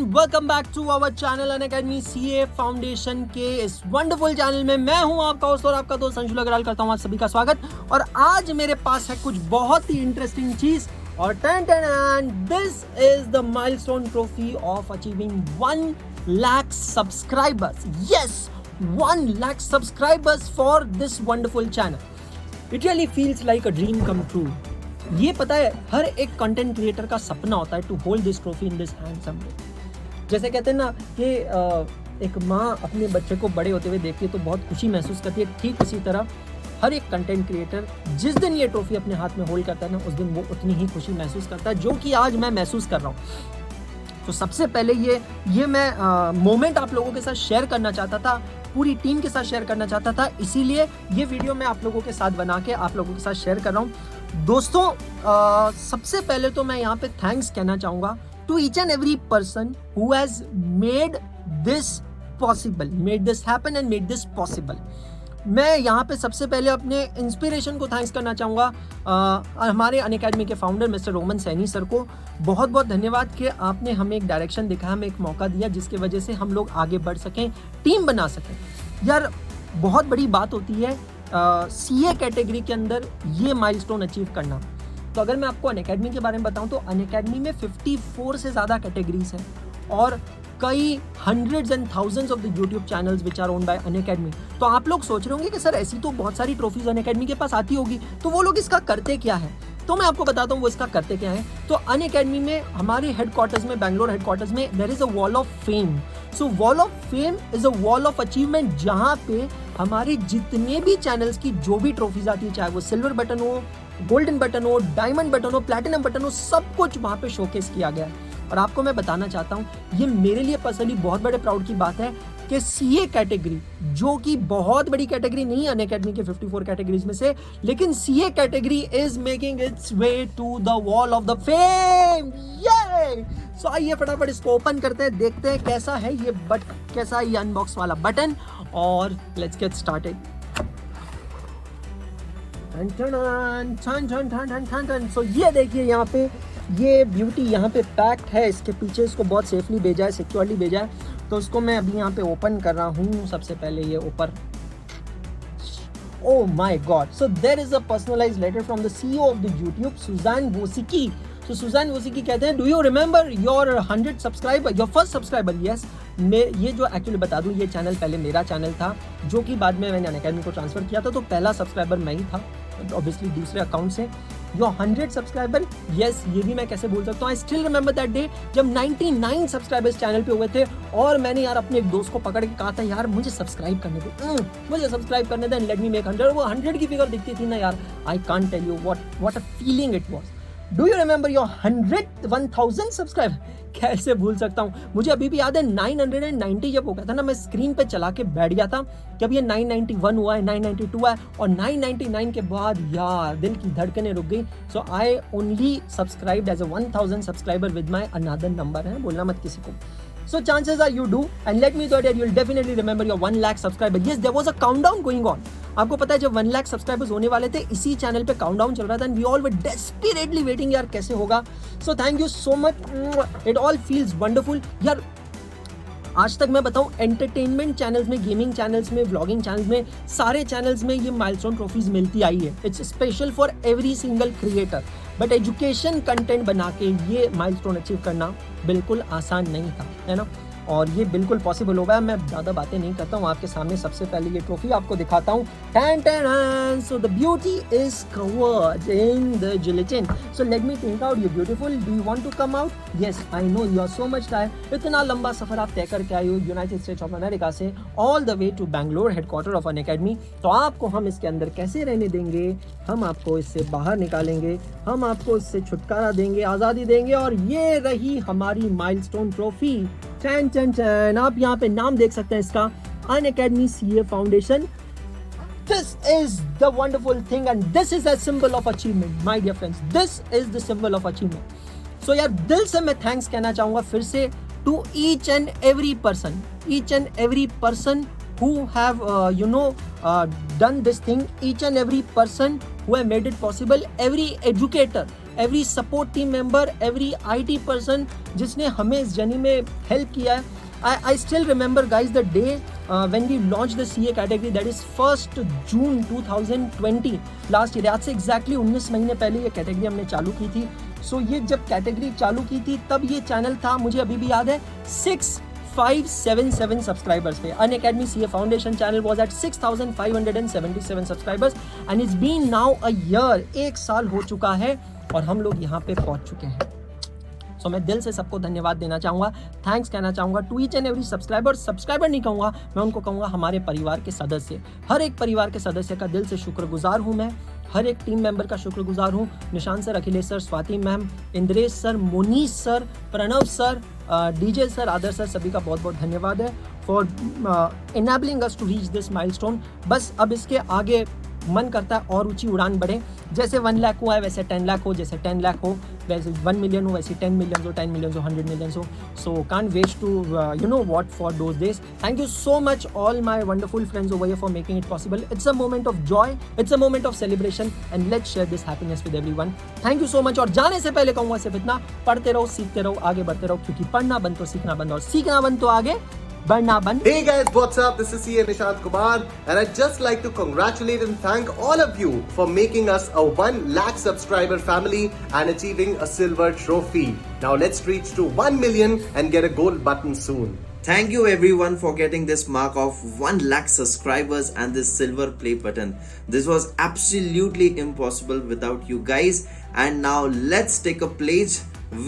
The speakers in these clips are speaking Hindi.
Welcome back to our channel Unacademy CA foundation के इस वंडरफुल चैनल में मैं हूं आपका होस्ट और आपका दोस्त अंशुल अग्रवाल करता हूं आप सभी का स्वागत। और आज मेरे पास है कुछ बहुत ही इंटरेस्टिंग चीज और this is the milestone trophy of achieving 1 lakh subscribers. Yes, 1 lakh subscribers for this wonderful channel. It really feels like a dream come true. ये पता है हर एक कंटेंट क्रिएटर का सपना होता है to hold this trophy in this hand someday. जैसे कहते हैं ना कि एक माँ अपने बच्चे को बड़े होते हुए देखती है तो बहुत खुशी महसूस करती है, ठीक उसी तरह हर एक कंटेंट क्रिएटर जिस दिन ये ट्रॉफी अपने हाथ में होल्ड करता है ना, उस दिन वो उतनी ही खुशी महसूस करता है जो कि आज मैं महसूस कर रहा हूँ। तो सबसे पहले ये मैं मोमेंट आप लोगों के साथ शेयर करना चाहता था, पूरी टीम के साथ शेयर करना चाहता था, इसीलिए ये वीडियो मैं आप लोगों के साथ बना के आप लोगों के साथ शेयर कर रहा हूँ। दोस्तों सबसे पहले तो मैं यहाँ पे थैंक्स कहना चाहूँगा to each and every person who has made this possible, made this happen and made this possible. मैं यहाँ पे सबसे पहले अपने इंस्पिरेशन को थैंक्स करना चाहूँगा हमारे अनअकैडमी के founder mister Roman Saini sir को। बहुत बहुत धन्यवाद कि आपने हमें एक डायरेक्शन दिखाया, हमें एक मौका दिया जिसकी वजह से हम लोग आगे बढ़ सकें, टीम बना सकें। यार बहुत बड़ी बात होती है सीए कैटेगरी के अंदर ये माइलस्टोन अचीव करना। तो अगर मैं आपको अनअकैडमी के बारे में बताऊं तो अनअकैडमी में 54 से ज़्यादा कैटेगरीज हैं और कई hundreds and thousands of the YouTube channels which our own by Unacademy. तो आप लोग सोच रहे होंगे कि सर ऐसी तो बहुत सारी ट्रॉफीज अनअकैडमी के पास आती होगी, तो वो लोग इसका करते क्या है? तो मैं आपको बताता हूँ वो इसका करते क्या है। तो अनअकैडमी में हमारे हेडक्वार्टर्स में, बैंगलोर हेडक्वार्टर्स में there is a wall of fame. So wall of fame is a wall of achievement जहाँ पे हमारे जितने भी चैनल्स की जो भी ट्रॉफीज आती है, चाहे वो सिल्वर बटन हो, गोल्डन बटन हो, डायमंड बटन हो, प्लैटिनम बटन हो, सब कुछ वहाँ पे शोकेस किया गया है। और आपको मैं बताना चाहता हूँ ये मेरे लिए पर्सनली बहुत बड़े प्राउड की बात है कि सीए कैटेगरी, जो कि बहुत बड़ी कैटेगरी नहीं है अनअकैडमी के 54 कैटेगरीज में से, लेकिन CA category is making its way to the wall of the fame. ये सो आइए फटाफट इसको ओपन करते हैं, देखते हैं कैसा है ये कैसा ये अनबॉक्स वाला बटन, और लेट्स गेट स्टार्टेड। सो ये देखिए यहाँ पे ये ब्यूटी यहाँ पे पैक्ड है, इसके पीछे इसको बहुत सेफली भेजा है, सिक्योरली भेजा है। तो उसको मैं अभी यहाँ पे ओपन कर रहा हूँ। सबसे पहले ये ऊपर, oh my god, so there is a personalized letter from the CEO of the YouTube, Sujan वोसिकी। तो सुजान वोसिकी कहते हैं, do you remember your 100 subscriber, your first subscriber? Yes, मैं ये जो एक्चुअली बता दूं, ये चैनल पहले मेरा चैनल था जो कि बाद में मैंने अनअकैडमी को ट्रांसफर किया था, तो पहला सब्सक्राइबर मैं ही था, ऑब्वियसली दूसरे अकाउंट से। योर 100 सब्सक्राइबर, यस, ये भी मैं कैसे भूल सकता हूँ। I still remember that day जब 99 सब्सक्राइबर्स चैनल पे हुए थे और मैंने यार अपने एक दोस्त को पकड़ के कहा था, यार मुझे सब्सक्राइब करने दे, मुझे सब्सक्राइब करने दे एंड लेट मी मेक 100। वो 100 की फिगर दिखती थी ना यार, I can't tell you what a feeling it was. Do you remember your 1000 subscriber? कैसे भूल सकता हूँ। मुझे अभी भी याद है 990 जब हो गया था ना, मैं स्क्रीन पे चला के बैठ गया था जब ये 991 हुआ है, 992 है, और 999 के बाद यार दिल की धड़कनें रुक गई। So I only subscribed as a 1000 subscriber with my another number है, बोलना मत किसी को। So chances are you do, and let me tell you, you'll definitely remember your 1 lakh subscriber. Yes, there was a countdown going on. आपको पता है जब 1 लाख सब्सक्राइबर्स होने वाले थे, इसी चैनल पे काउंटडाउन चल रहा था, and we all were desperately waiting यार कैसे होगा। So thank you so much, it all feels wonderful. यार आज तक मैं बताऊं एंटरटेनमेंट चैनल्स में, गेमिंग चैनल्स में, व्लॉगिंग चैनल्स में, सारे चैनल्स में ये माइलस्टोन ट्रॉफीज मिलती आई है। It's special for every single creator, but education content बना के ये माइलस्टोन अचीव करना बिल्कुल आसान नहीं था, है ना, और ये बिल्कुल पॉसिबल होगा। मैं ज़्यादा बातें नहीं करता हूँ, आपके सामने सबसे पहले ये ट्रॉफी आपको दिखाता हूँ। So the beauty is covered in the gelatin. So let me think out, you beautiful, do you want to come out? Yes, I know you are so much tired. इतना लंबा सफर आप तय करके आए हो यूनाइटेड स्टेट्स ऑफ अमेरिका से all the way to Bangalore headquarter of Unacademy. तो आपको हम इसके अंदर कैसे रहने देंगे? हम आपको इससे बाहर निकालेंगे, हम आपको इससे छुटकारा देंगे, आज़ादी देंगे, और ये रही हमारी माइलस्टोन ट्रॉफी। चैन चैन चैन, आप यहाँ पे नाम देख सकते हैं इसका, Unacademy CA foundation. This is the wonderful thing and this is a symbol of achievement, my dear friends. This is the symbol of achievement. So यार दिल से मैं थैंक्स कहना चाहूँगा फिर से to each and every person who have done this thing, each and every person who have made it possible, every educator, every support team member, every IT person जिसने हमें इस जर्नी में हेल्प किया है. I still remember guys the day when we launched the CA category, that is 1st June 2020 last year. आज से एग्जैक्टली 19 महीने पहले ये कैटेगरी हमने चालू की थी. सो ये जब कैटेगरी चालू की थी तब ये चैनल था, मुझे अभी भी याद है, 6577 सब्सक्राइबर्स पे. Unacademy CA foundation channel was at 6577 subscribers and it's been now a year. 1 साल हो चुका है और हम लोग यहाँ पे पहुँच चुके हैं. सो मैं दिल से सबको धन्यवाद देना चाहूँगा, थैंक्स कहना चाहूँगा to each and every subscriber. Subscriber नहीं कहूँगा मैं, उनको कहूँगा हमारे परिवार के सदस्य. हर एक परिवार के सदस्य का दिल से शुक्रगुजार हूँ मैं. हर एक टीम मेंबर का शुक्रगुजार हूँ. Nishan sir, Akhilesh sir, Swati ma'am, Indresh sir, Monish sir, Pranav sir, DJ sir, Adar sir, सभी का बहुत बहुत धन्यवाद है for enabling us to reach this milestone. बस अब इसके आगे मन करता है और ऊंची उड़ान बढ़े. जैसे 1 लाख हुआ है वैसे 10 लाख हो, जैसे 10 लाख हो वैसे 1 मिलियन हो, वैसे 10 मिलियन हो, 10 मिलियन हो, 100 मिलियन हो. सो can't wait to you know what for those days. Thank you so much all my wonderful friends over here for making it possible. It's a moment of joy, it's a moment of celebration and let's share this happiness with everyone. Thank you so much. और जाने से पहले कहूँगा सिर्फ इतना, पढ़ते रहो, सीखते रहो, आगे बढ़ते रहो, क्योंकि पढ़ना बंद तो सीखना बंद, और सीखना बंद तो आगे बढ़ना बंद. Hey guys, what's up? This is CA Nishant Kumar and I'd just like to congratulate and thank all of you for making us a 1 lakh subscriber family and achieving a silver trophy. Now let's reach to 1 million and get a gold button soon. Thank you everyone for getting this mark of 1 lakh subscribers and this silver play button. This was absolutely impossible without you guys. And now let's take a pledge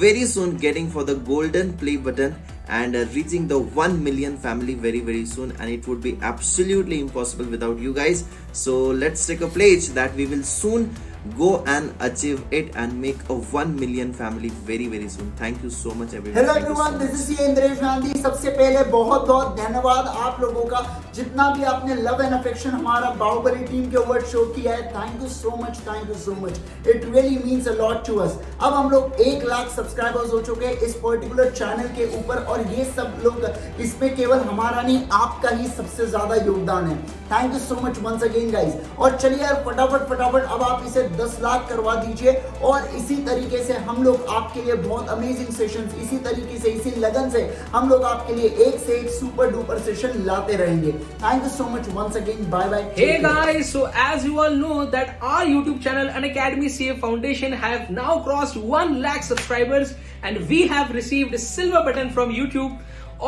very soon getting for the golden play button and reaching the 1 million family very soon, and it would be absolutely impossible without you guys. So let's take a pledge that we will soon go and achieve it and make a 1 million family very soon. Thank you so much everyone. Hello everyone, this is CA Indresh Gandhi. सबसे पहले बहुत बहुत धन्यवाद आप लोगों का, जितना भी आपने लव एंड अफेक्शन हमारा बाहुबली टीम के ऊपर शो किया है. Thank you so much, thank you so much. It really means a lot to us. अब हम लोग 1 लाख सब्सक्राइबर्स हो चुके हैं इस पर्टिकुलर चैनल के ऊपर, और ये सब लोग, इसमें केवल हमारा नहीं आपका ही सबसे ज्यादा योगदान है. Thank you so much once again guys. और चलिए यार फटाफट अब आप इसे 10 लाख करवा दीजिए, और इसी तरीके से हम लोग आपके लिए बहुत अमेजिंग सेशंस, इसी तरीके से, इसी लगन से हम लोग आपके लिए एक से एक सुपर डुपर सेशन लाते रहेंगे. Thank you so much once again. Bye bye. Hey guys, so as you all know that our YouTube channel Unacademy CA Foundation have now crossed 1 lakh subscribers and we have received a silver button from YouTube.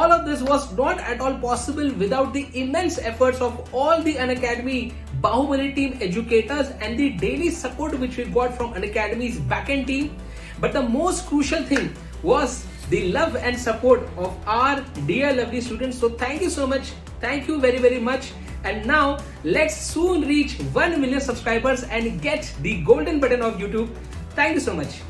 All of this was not at all possible without the immense efforts of all the Unacademy Bahubali team educators and the daily support which we got from Unacademy's backend team. But the most crucial thing was the love and support of our dear lovely students. So thank you so much. Thank you very much. And now let's soon reach 1 million subscribers and get the golden button of YouTube. Thank you so much.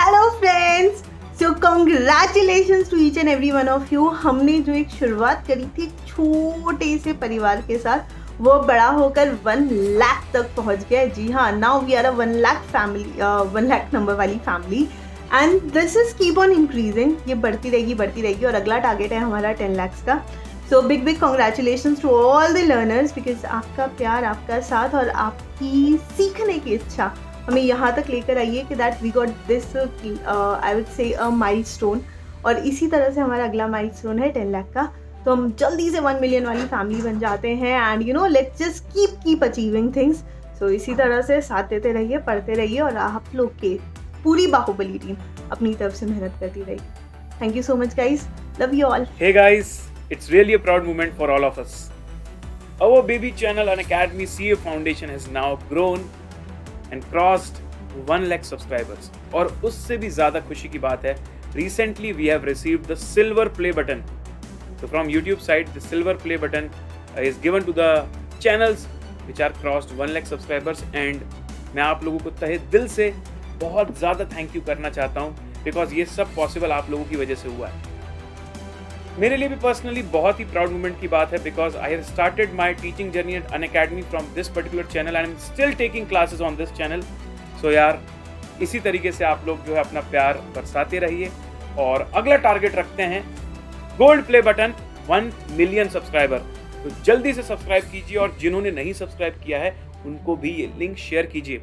Hello friends, so congratulations to each and every one of you. हमने जो एक शुरुआत करी थी छोटे से परिवार के साथ, वो बड़ा होकर 1 लाख तक पहुंच गया है. जी हाँ, now we are a 1 lakh family, 1 lakh number वाली family, and this is keep on increasing. ये बढ़ती रहेगी और अगला टारगेट है हमारा 10 लाख का. So big congratulations to all the learners, because आपका प्यार, आपका साथ और आपकी सीखने की इच्छा हमें यहाँ तक लेकर आई है कि that we got this I would say a milestone. और इसी तरह से हमारा अगला माइलस्टोन है 10 लाख का. तो हम जल्दी से 1 मिलियन वाली फैमिली बन जाते हैं, and you know let's just keep achieving things. So इसी तरह से साथ देते रहिए, पढ़ते रहिए, और आप लोग के पूरी बाहुबली टीम अपनी तरफ से मेहनत करती रहेगी. Thank you so much guys, love you all. Hey guys, it's really a proud moment for all of us. Our baby channel Unacademy CA Foundation has now grown and crossed 1 lakh subscribers. और उससे भी ज़्यादा खुशी की बात है, recently we have received the silver play button. So from YouTube side, the silver play button is given to the channels which are crossed 1 lakh subscribers. And मैं आप लोगों को तहे दिल से बहुत ज़्यादा थैंक यू करना चाहता हूँ, बिकॉज ये सब पॉसिबल आप लोगों की वजह से हुआ है. मेरे लिए भी पर्सनली बहुत ही प्राउड मोमेंट की बात है, because I have started my teaching journey at Unacademy from this particular channel and I am still taking classes on this channel. So यार, इसी तरीके से आप लोग जो है अपना प्यार बरसाते रहिए, और अगला टारगेट रखते हैं gold play button 1 million subscriber. तो जल्दी से सब्सक्राइब कीजिए, और जिन्होंने नहीं सब्सक्राइब किया है उनको भी ये लिंक शेयर कीजिए,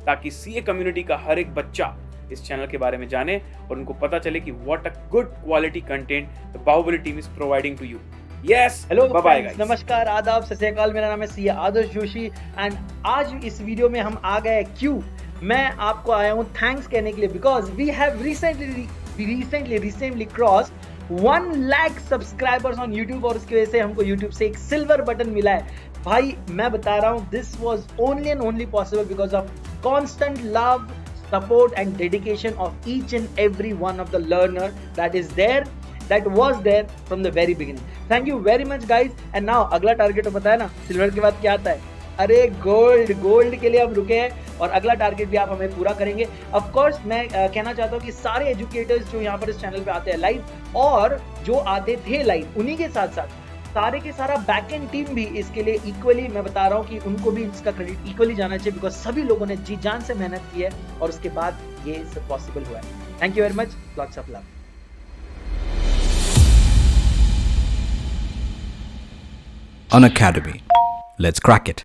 ताकि सीए कम्युनिटी का हर एक बच्चा इस चैनल के बारे में जाने और उनको पता चले कि what a good quality content the Baahubali team is providing to you. Yes, hello bye bye friends, नमस्कार, आदाब, सत श्री अकाल। मेरा नाम है सीए आदर्श जोशी एंड आज इस वीडियो में हम आ गए क्यों। मैं आपको आया हूँ थैंक्स कहने के लिए because we have recently cross 1 lakh subscribers on YouTube और उसकी वजह से हमको यूट्यूब से एक सिल्वर बटन मिला है। भाई मैं बता रहा हूँ this was only and only possible because of constant love, support and dedication of each and every one of the learner that was there from the very beginning. Thank you very much guys. And now अगला टारगेट तो पता है ना, सिल्वर के बाद क्या आता है? अरे गोल्ड के लिए हम रुके हैं और अगला टारगेट भी आप हमें पूरा करेंगे। ऑफ कोर्स मैं कहना चाहता हूँ कि सारे एजुकेटर्स जो यहाँ पर इस चैनल पे आते हैं लाइव और जो आते थे लाइव, उन्हीं के साथ साथ सारे के सारा बैक एंड टीम भी इसके लिए इक्वली, मैं बता रहा हूँ कि उनको भी इसका क्रेडिट इक्वली जाना चाहिए बिकॉज सभी लोगों ने जी जान से मेहनत की है और उसके बाद ये सब पॉसिबल हुआ है। Thank you very much, lots of love. An academy. Let's crack it.